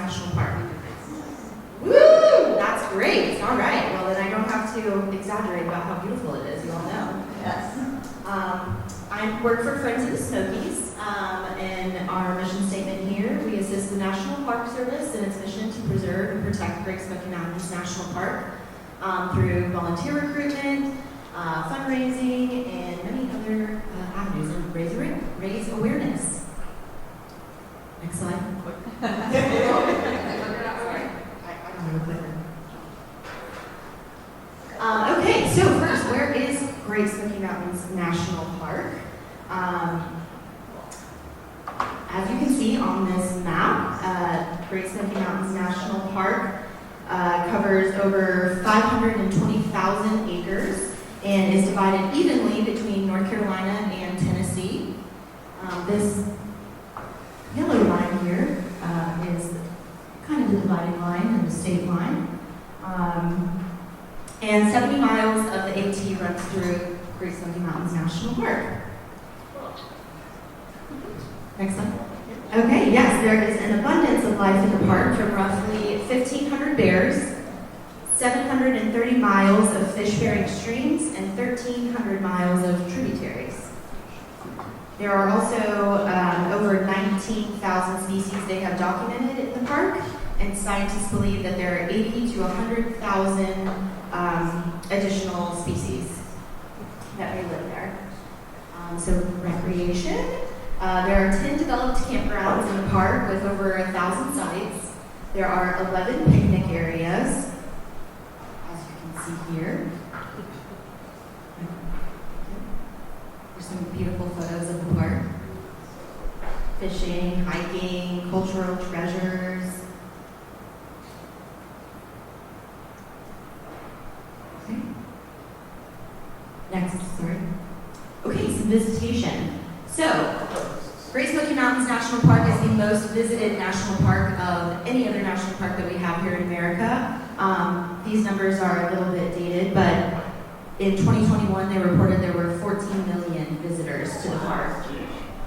National Park. Woo! That's great. All right. Well, then I don't have to exaggerate about how beautiful it is. You all know. Yes. I work for Friends of the Smokies, and our mission statement here, we assist the National Park Service in its mission to preserve and protect Great Smoky Mountains National Park through volunteer recruitment, fundraising, and many other avenues, and raise awareness. Next slide. Okay, so first, where is Great Smoky Mountains National Park? As you can see on this map, Great Smoky Mountains National Park covers over 520,000 acres and is divided evenly between North Carolina and Tennessee. This yellow line here is kind of the dividing line and the state line. And 70 miles of the AT runs through Great Smoky Mountains National Park. Next slide. Okay, yes, there is an abundance of life in the park from roughly 1,500 bears, 730 miles of fish-bearing streams, and 1,300 miles of tributaries. There are also over 19,000 species they have documented in the park, and scientists believe that there are 80 to 100,000 additional species that may live there. So recreation. There are 10 developed campgrounds in the park with over 1,000 sites. There are 11 picnic areas, as you can see here. There's some beautiful photos of the park. Fishing, hiking, cultural treasures. Okay. Next, sorry. Okay, some visitation. So, Great Smoky Mountains National Park is the most visited national park of any other national park that we have here in America. These numbers are a little bit dated, but in 2021 they reported there were 14 million visitors to the park.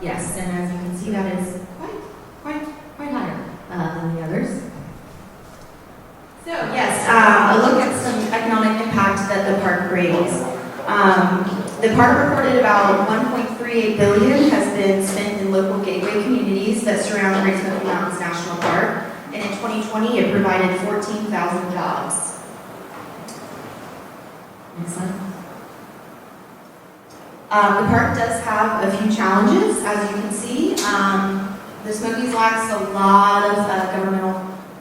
Yes, and as you can see, that is quite higher than the others. So yes, a look at some economic impact that the park brings. The park reported about $1.38 billion has been spent in local gateway communities that surround Great Smoky Mountains National Park, and in 2020 it provided 14,000 jobs. Next slide. The park does have a few challenges, as you can see. The Smokies lacks a lot of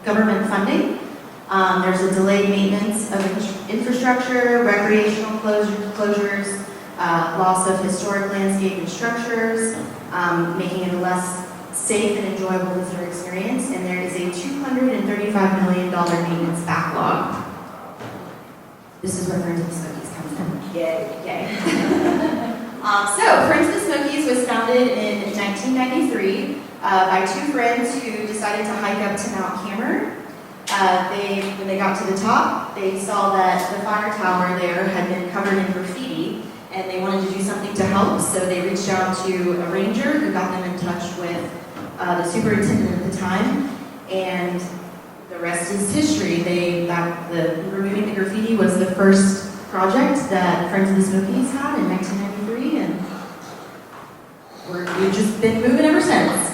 government funding. There's a delayed maintenance of infrastructure, recreational closures, loss of historic landscape and structures, making it a less safe and enjoyable visitor experience, and there is a $235 million maintenance backlog. This is where Friends of the Smokies comes in. Yay. So, Friends of the Smokies was founded in 1993 by two friends who decided to hike up to Mount Hammer. When they got to the top, they saw that the fire tower there had been covered in graffiti, and they wanted to do something to help, so they reached out to a ranger who got them in touch with the superintendent at the time, and the rest is history. Removing the graffiti was the first project that Friends of the Smokies had in 1993, and we've just been moving ever since.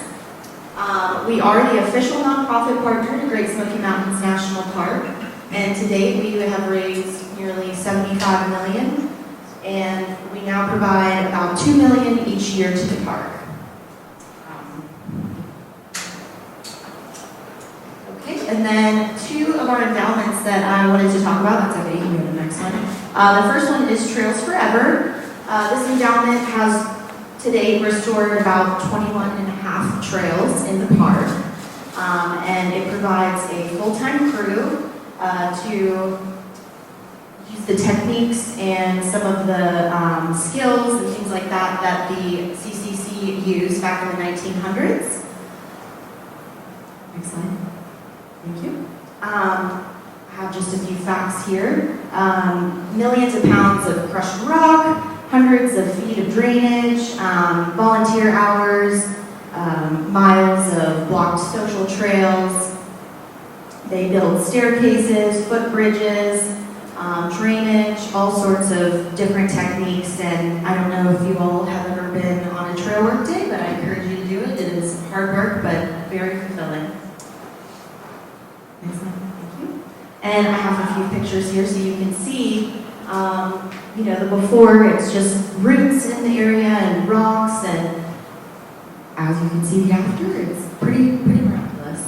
We are the official nonprofit partner to Great Smoky Mountains National Park, and to date we have raised nearly $75 million, and we now provide about $2 million each year to the park. Okay, and then two of our endowments that I wanted to talk about. That's okay, you can go to the next one. The first one is Trails Forever. This endowment has to date restored about 21.5 trails in the park, and it provides a full-time crew to use the techniques and some of the skills and things like that the CCC used back in the 1900s. Next slide. Thank you. I have just a few facts here. Millions of pounds of crushed rock, hundreds of feet of drainage, volunteer hours, miles of blocked social trails, They build staircases, footbridges, drainage, all sorts of different techniques. And I don't know if you all have ever been on a trail work day, but I encourage you to do it. It is hard work, but very fulfilling. Next slide, thank you. And I have a few pictures here so you can see, you know, the before. It's just roots in the area and rocks, and as you can see the after, it's pretty miraculous.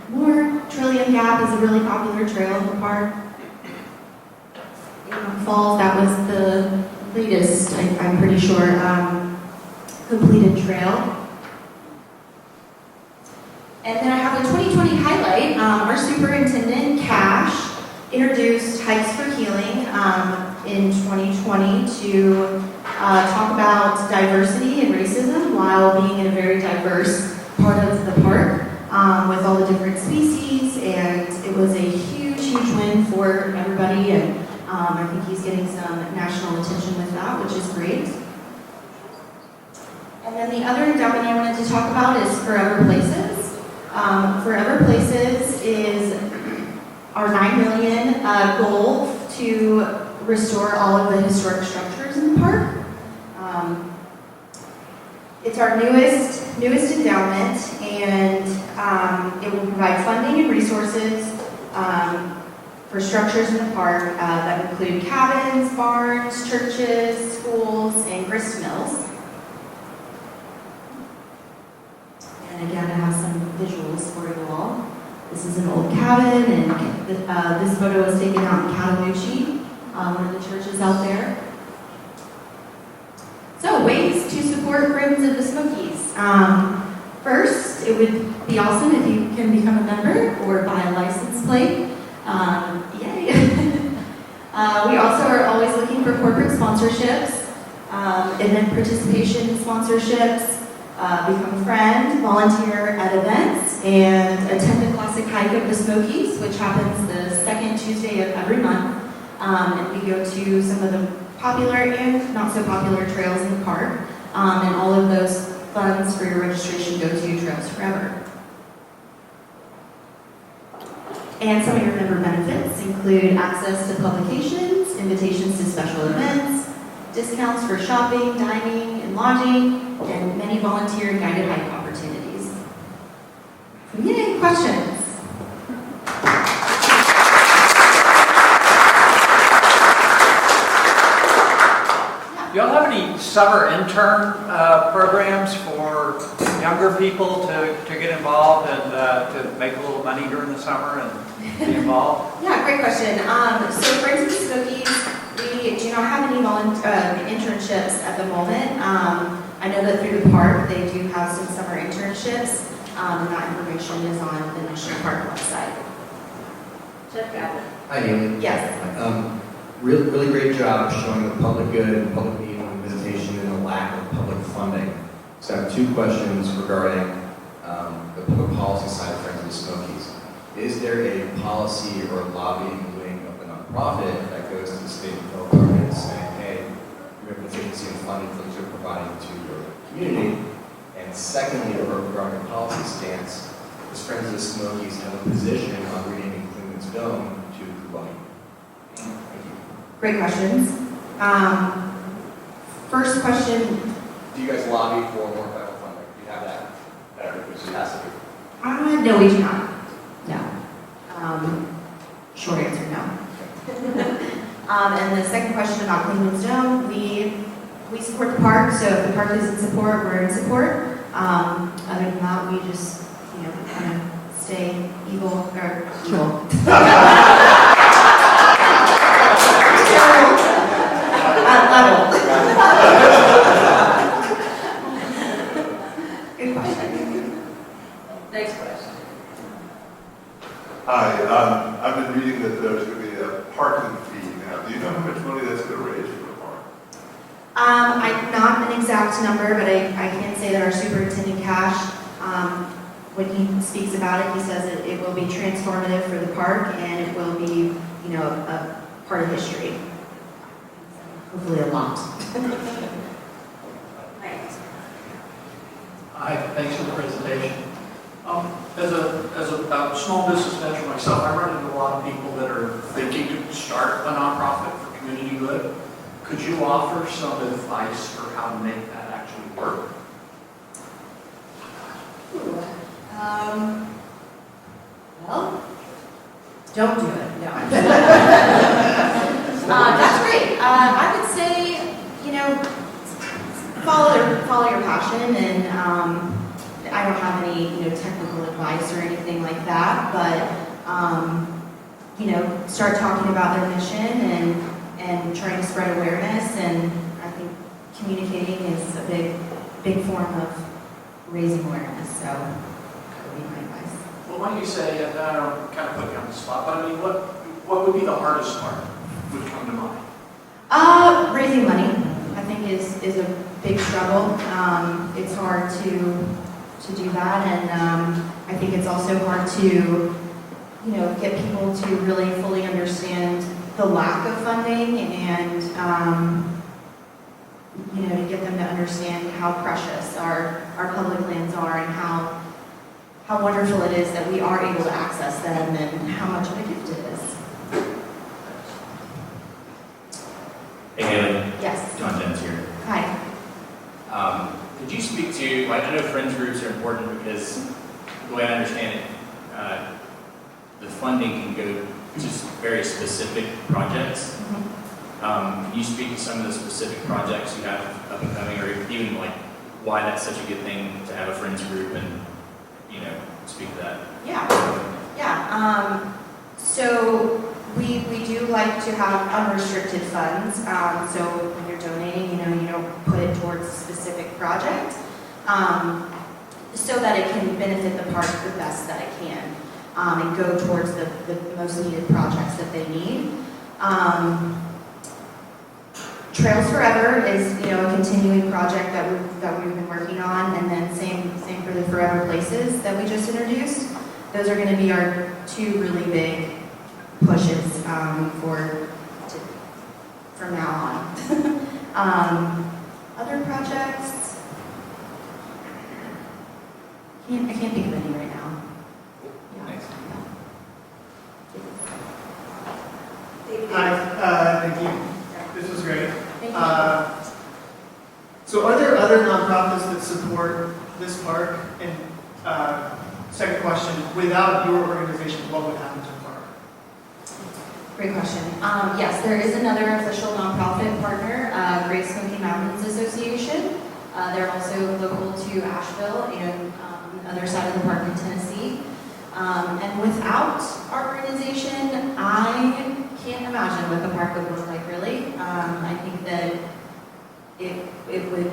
More Trillium Gap is a really popular trail in the park. Falls, that was the latest, I'm pretty sure, completed trail. And then I have a 2020 highlight. Our superintendent, Cash, introduced Hikes for Healing in 2020 to talk about diversity and racism while being in a very diverse part of the park with all the different species. And it was a huge win for everybody. And I think he's getting some national attention with that, which is great. And then the other endowment I wanted to talk about is Forever Places. Forever Places is our $9 million goal to restore all of the historic structures in the park. It's our newest endowment, and it will provide funding and resources for structures in the park that include cabins, barns, churches, schools, and grist mills. And again, I have some visuals for you all. This is an old cabin, and this photo was taken out in Cataloochee, one of the churches out there. So, ways to support Friends of the Smokies. First, it would be awesome if you can become a member or buy a license plate. Yay! We also are always looking for corporate sponsorships, event participation sponsorships, become a friend, volunteer at events, and attend the Classic Hike of the Smokies, which happens the second Tuesday of every month. And we go to some of the popular and not so popular trails in the park, and all of those funds for your registration go to Trails Forever. And some of your member benefits include access to publications, invitations to special events, discounts for shopping, dining, and lodging, and many volunteer and guided hike opportunities. So, yay, questions? Do y'all have any summer intern programs for younger people to get involved and to make a little money during the summer and be involved? Yeah, great question. So Friends of the Smokies, we do not have any internships at the moment. I know that through the park they do have some summer internships, and that information is on the National Park website. Jeff Gavin. Hi, Amy. Yes. Really great job showing the public good and public need and visitation and the lack of public funding. So I have two questions regarding the public policy side of Friends of the Smokies. Is there a policy or lobbying wing of the nonprofit that goes to the state and federal government saying, hey, your agency and funding for things you're providing to your community? And secondly, regarding the policy stance, does Friends of the Smokies have a position on renaming Cleveland's Dome to Hawaii? Thank you. Great questions. First question. Do you guys lobby for more federal funding? Do you have that capacity? No, we do not. No. Short answer, no. And the second question about Cleveland's Dome, we support the park, so if the park is in support, we're in support. Other than that, we just, kind of stay evil or cool. Level. Good question. Next question. Hi, I've been reading that there's going to be a parking fee now. Do you know how much money that's going to raise for the park? Not an exact number, but I can say that our superintendent Cash, when he speaks about it, he says it will be transformative for the park and it will be, a part of history. Hopefully a lot. Hi, thanks for the presentation. small business venture myself, I run into a lot of people that are thinking to start a nonprofit for community good. Could you offer some advice for how to make that actually work? Well, don't do it, no. That's great. I would say, follow your passion, and I don't have any, technical advice or anything like that, but, start talking about their mission and trying to spread awareness, and I think communicating is a big form of raising awareness, so that would be my advice. Well, why don't you say, I don't kind of put you on the spot, but I mean, what would be the hardest part would come to mind? Raising money, I think is a big struggle. It's hard to do that, and I think it's also hard to, get people to really fully understand the lack of funding, and to get them to understand how precious our public lands are, and how wonderful it is that we are able to access them, and how much of a gift it is. Hey Haley, Yes. John Jens here. Hi. Could you speak to, I know friends groups are important because the way I understand it, the funding can go to very specific projects. Can you speak to some of the specific projects you have up and coming, or even like why that's such a good thing to have a friends group, and speak to that? Yeah. So we do like to have unrestricted funds. So when you're donating, you don't put it towards a specific project, so that it can benefit the park the best that it can, and go towards the most needed projects that they need. Trails Forever is, a continuing project that we've been working on, and then same for the Forever Places that we just introduced. Those are going to be our two really big pushes from now on. Other projects, I can't think of any right now. Thanks. Hi, thank you. This was great. Thank you. So are there other nonprofits that support this park? And second question, without your organization, what would happen to the park? Great question. Yes, there is another official nonprofit partner, Great Smoky Mountains Association. They're also local to Asheville and the other side of the park in Tennessee. And without our organization, I can't imagine what the park would look like, really. I think that it would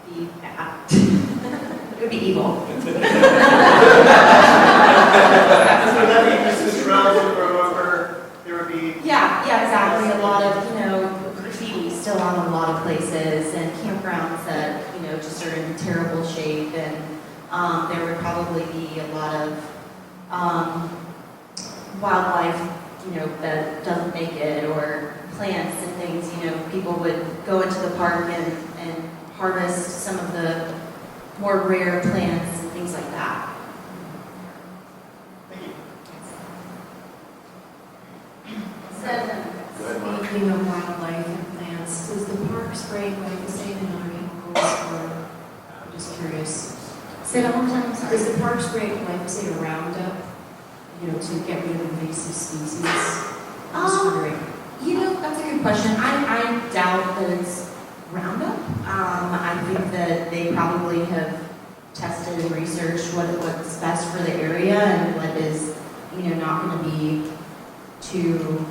be bad. It would be evil. So that would be just as relative or over, there would be... Yeah, exactly. A lot of, graffiti still on a lot of places, and campgrounds that, just are in terrible shape, and there would probably be a lot of wildlife, that doesn't make it, or plants and things. People would go into the park and harvest some of the more rare plants and things like that. Thank you. Speaking of wildlife and plants, does the park spray glyphosate and other chemicals, or, I'm just curious. Say that one more time, I'm sorry. Does the park spray glyphosate or Roundup, to get rid of invasive species? I'm just wondering. That's a good question. I doubt that it's Roundup. I think that they probably have tested and researched what's best for the area and what is, not going to be too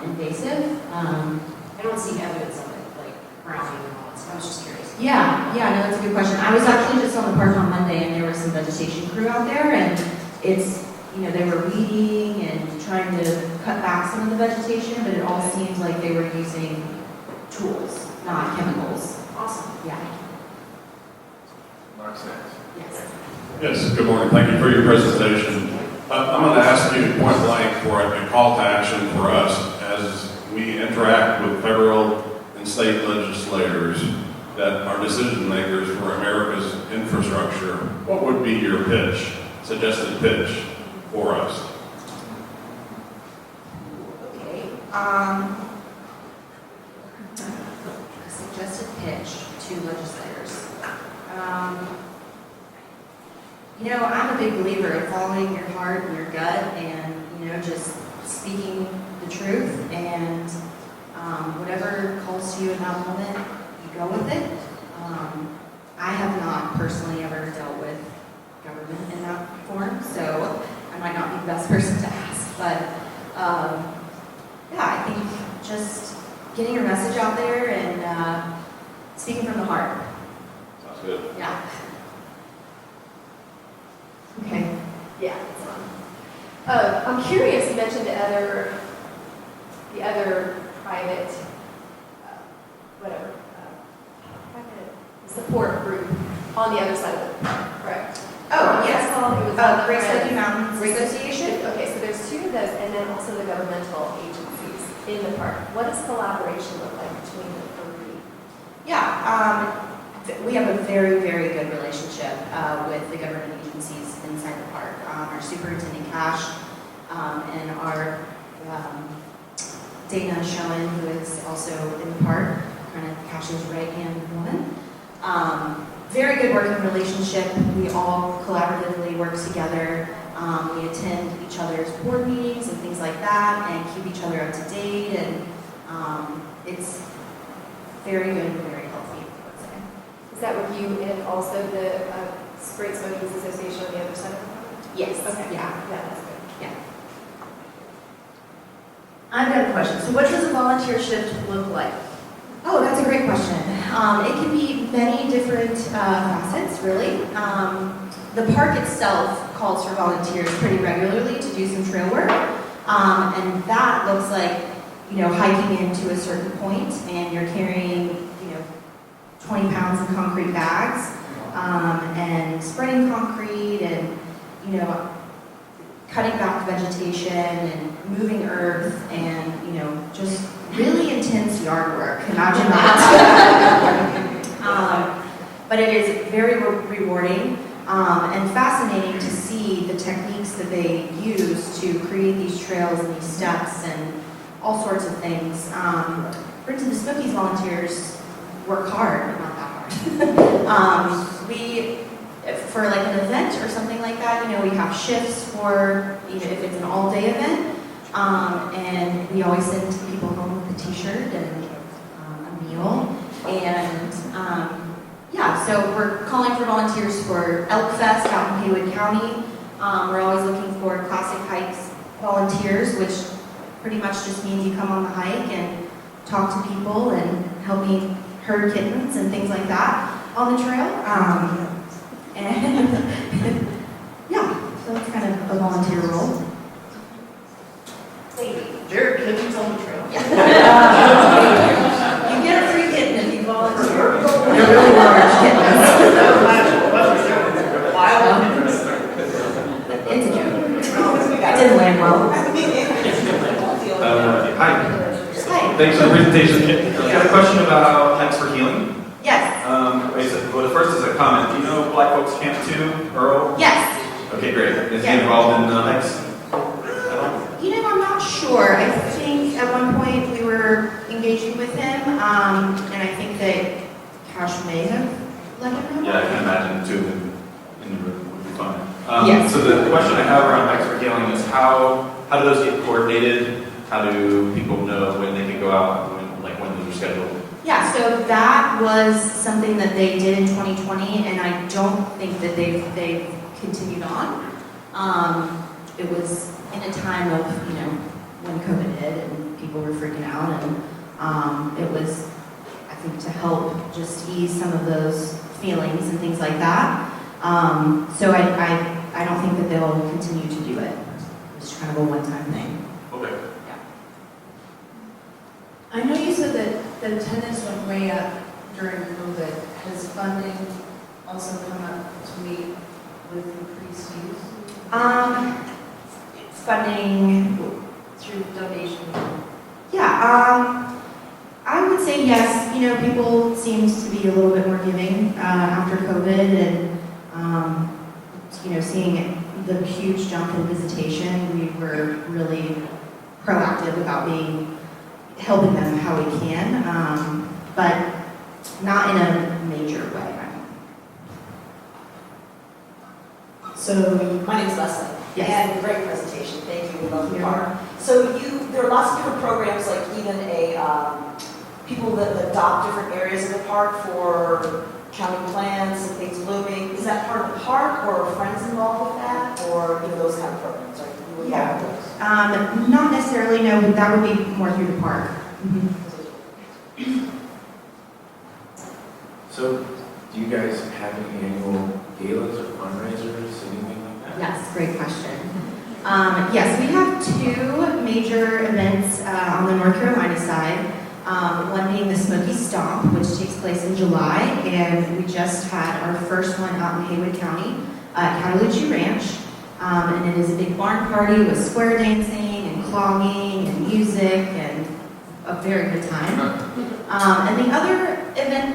invasive. I don't see evidence of it, like browning and all that, so I was just curious. Yeah, no, that's a good question. I was actually just on the park on Monday, and there was some vegetation crew out there, and it's, they were weeding and trying to cut back some of the vegetation, but it all seems like they were using tools, not chemicals. Awesome. Yeah. Mark's next. Yes. Yes, good morning. Thank you for your presentation. I'm going to ask you point blank for a call to action for us as we interact with federal and state legislators that are decision makers for America's infrastructure. What would be your pitch, suggested pitch, for us? Okay, a suggested pitch to legislators. I'm a big believer in following your heart and your gut and, just speaking the truth and whatever calls to you in that moment, you go with it. I have not personally ever dealt with government in that form, so I might not be the best person to ask, but I think just getting your message out there and speaking from the heart. Sounds good. Yeah. Okay. Yeah, it's on. I'm curious, you mentioned the other private, private support group on the other side of the park, correct? Oh, yes. That's all, it was Great Smoky Mountains Association. Okay, so there's two of those, and then also the governmental agencies in the park. What does collaboration look like between the three? Yeah, we have a very, very good relationship with the government agencies inside the park. Our superintendent Cash and our Dana Schoen, who is also in the park, kind of Cash's right-hand woman. Very good working relationship. We all collaboratively work together. We attend each other's board meetings and things like that and keep each other up to date. And it's very good and very healthy, I would say. Is that with you and also the Great Smokies Association on the other side of the park? Yes. Okay. Yeah. Yeah, that's good. I've got a question. So what does a volunteer shift look like? Oh, that's a great question. It can be many different facets, really. The park itself calls for volunteers pretty regularly to do some trail work. And that looks like, hiking into a certain point and you're carrying, 20 pounds of concrete bags and spreading concrete and, cutting back vegetation and moving earth and, just really intense yard work. Imagine that. But it is very rewarding and fascinating to see the techniques that they use to create these trails and these steps and all sorts of things. For instance, the Smokies volunteers work hard, but not that hard. For like an event or something like that, we have shifts for, if it's an all-day event, and we always send people home with a t-shirt and a meal. And so we're calling for volunteers for Elk Fest out in Haywood County. We're always looking for Classic Hikes volunteers, which pretty much just means you come on the hike and talk to people and help me herd kittens and things like that on the trail. So that's kind of a volunteer role. There are kittens on the trail. You get a free kitten if you volunteer. They're really large kittens. It's a joke. It didn't land well. Hi. Hi. Thanks for the presentation. I got a question about Hikes for Healing. Yes. Well, the first is a comment. Do you know Black Folks Camp 2, Earl? Yes. Okay, great. Is he Yes. involved in hikes? I'm not sure. I think at one point we were engaging with him, and I think that Cash may have let him know. Yeah, I can imagine two of them in the room would be fun. Yes. So the question I have around Hikes for Healing is how do those get coordinated? How do people know when they can go out, when those are scheduled? Yeah, so that was something that they did in 2020, and I don't think that they've continued on. It was in a time of, when COVID hit and people were freaking out, and it was, I think, to help just ease some of those feelings and things like that. So I don't think that they'll continue to do it. It's kind of a one-time thing. Okay. Yeah. I know you said that the attendance went way up during COVID. Has funding also come up to meet with increased use? Funding Through donation? Yeah, I would say yes. People seemed to be a little bit more giving after COVID, and seeing the huge jump in visitation, we were really proactive about helping them how we can, but not in a major way. So, my name's Leslie. Yes. And great presentation, thank you, we love the You're park. So there are lots of different programs, like even people that adopt different areas of the park for counting plants and things blooming. Is that part of the park, or are friends involved with that, or those kind of programs? Are you involved with those? Not necessarily, no, but that would be more through the park. So, do you guys have any annual galas or fundraisers, anything like that? Yes, great question. Yes, we have two major events on the North Carolina side. One being the Smoky Stomp, which takes place in July, and we just had our first one out in Haywood County at Cataloochee Ranch. And it is a big barn party with square dancing and clogging and music and a very good time. And the other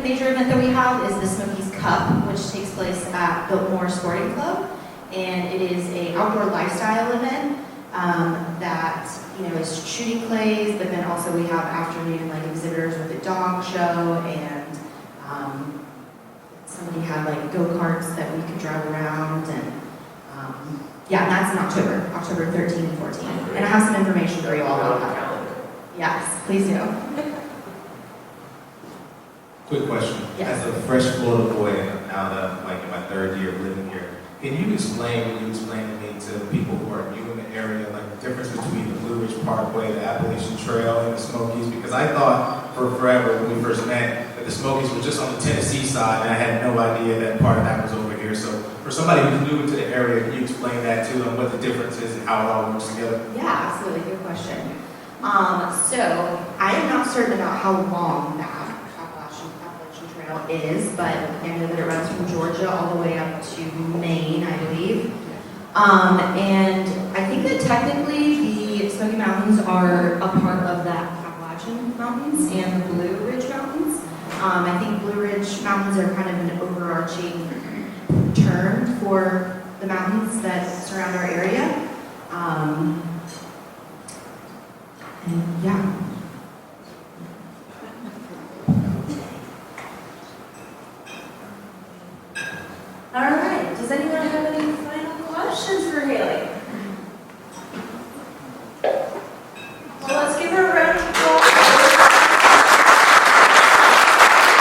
major event that we have is the Smokies Cup, which takes place at Biltmore Sporting Club. And it is an outdoor lifestyle event that is shooting clays, but then also we have afternoon exhibitors with a dog show, and somebody had go-karts that we could drive around, and yeah, that's in October 13 and 14. And I have some information for you all about that. Yes, please do. Quick question. Yes. As a fresh Florida boy, and now that I'm in my third year of living here, can you explain to me to people who are new in the area, the difference between the Blue Ridge Parkway, the Appalachian Trail, and the Smokies? Because I thought for forever when we first met that the Smokies were just on the Tennessee side, and I had no idea that part of that was over here. So for somebody who's new to the area, can you explain that to them, what the difference is and how it all works together? Yeah, absolutely. Good question. So I am not certain about how long that Appalachian Trail is, but I know that it runs from Georgia all the way up to Maine, I believe. And I think that technically the Smoky Mountains are a part of that Appalachian Mountains and the Blue Ridge Mountains. I think Blue Ridge Mountains are kind of an overarching term for the mountains that